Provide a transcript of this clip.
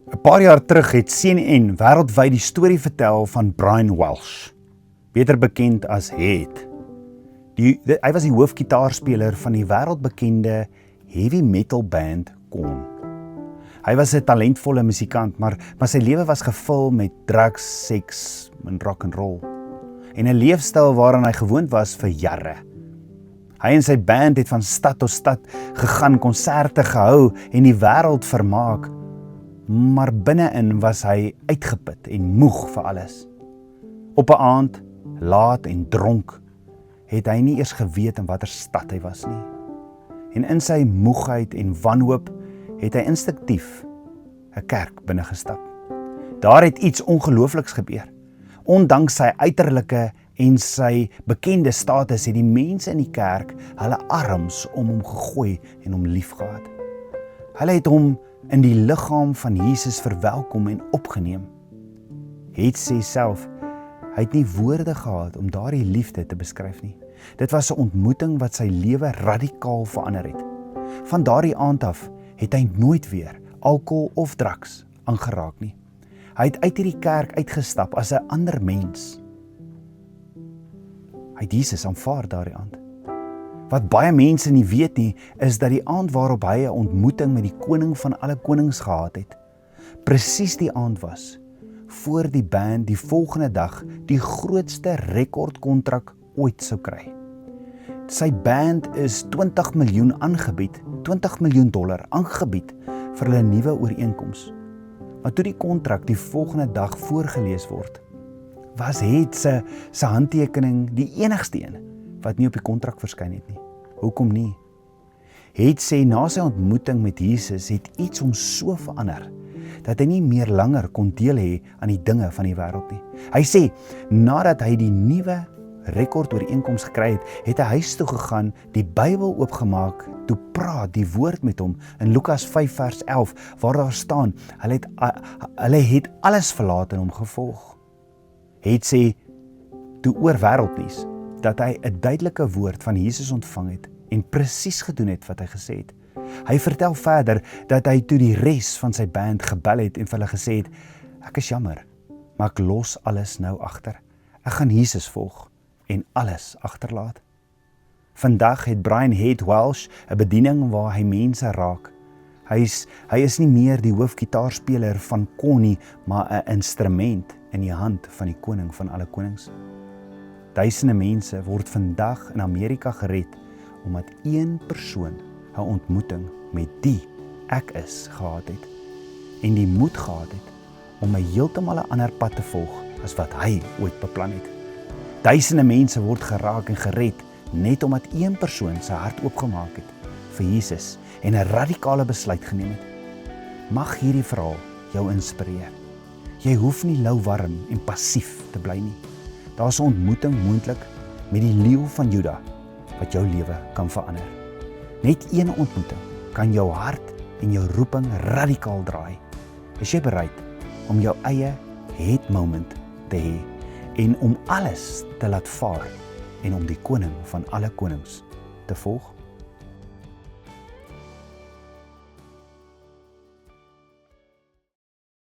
'n paar jaar terug het CNN wêreldwyd die storie vertel van Brian Welsh, beter bekend as Head. Hy was die hoofgitaarspeler van die wêreldbekende heavy metal band Korn. Hy was 'n talentvolle musikant, maar sy lewe was gevul met drugs, seks en rock and roll. En 'n leefstyl waaraan hy gewoond was vir jare. Hy en sy band het van stad tot stad gegaan, konserte gehou en die wêreld vermaak. Maar binne-in was hy uitgeput en moeg vir alles. Op 'n aand, laat en dronk, het hy nie eers geweet in watter stad hy was nie. En in sy moegheid en wanhoop het hy instinktief 'n kerk binne gestap. Daar het iets ongeloofliks gebeur. Ondanks sy uiterlike en sy bekende status het die mense in die kerk hulle arms om hom gegooi en hom liefgehad. Hulle het hom in die liggaam van Jesus verwelkom en opgeneem. Het sê self, hy het nie woorde gehad om daardie liefde te beskryf nie. Dit was 'n ontmoeting wat sy lewe radikaal verander het. Van daardie aand af het hy nooit weer alkohol of drugs aangeraak nie. Hy het uit hierdie kerk uitgestap as 'n ander mens. Hy het Jesus aanvaar daardie aand. Wat baie mense nie weet nie, is dat die aand waarop hy 'n ontmoeting met die koning van alle konings gehad het, presies die aand was, voor die band die volgende dag die grootste rekordkontrak ooit sou kry. Sy band is $20 miljoen aangebied, $20 miljoen aangebied vir hulle nuwe ooreenkoms. Maar toe die kontrak die volgende dag voorgelees word, was het sy handtekening die enigste een wat nie op die kontrak verskyn het nie. Hoekom nie? Het sê na sy ontmoeting met Jesus het iets hom so verander, dat hy nie meer langer kon deel hê aan die dinge van die wêreld nie. Hy sê, nadat hy die nuwe rekordooreenkoms gekry het, het hy huis toe gegaan, die Bybel oopgemaak, toe praat die woord met hom in Lukas 5 vers 11, waar daar staan, hulle het alles verlaat en hom gevolg. Het sê, toe oor wêreldnuus, dat hy 'n duidelike woord van Jesus ontvang het en presies gedoen het wat hy gesê het. Hy vertel verder dat hy toe die res van sy band gebel het en vir hulle gesê het, ek is jammer, maar ek los alles nou agter. Ek gaan Jesus volg en alles agterlaat. Vandag het Brian Head Welsh 'n bediening waar hy mense raak. Hy is nie meer die hoofgitaarspeler van Korn nie, maar 'n instrument in die hand van die koning van alle konings. Duisende mense word vandag in Amerika gered, omdat een persoon 'n ontmoeting met die ek is gehad het, en die moed gehad het om 'n heeltemal 'n ander pad te volg as wat hy ooit beplan het. Duisende mense word geraak en gered, net omdat een persoon sy hart oopgemaak het vir Jesus en 'n radikale besluit geneem het. Mag hierdie verhaal jou inspireer. Jy hoef nie louwarm en passief te bly nie. Daar is 'n ontmoeting moontlik met die leeu van Juda wat jou lewe kan verander. Net een ontmoeting kan jou hart en jou roeping radikaal draai. Is jy bereid om jou eie head moment te hê en om alles te laat vaar en om die koning van alle konings te volg?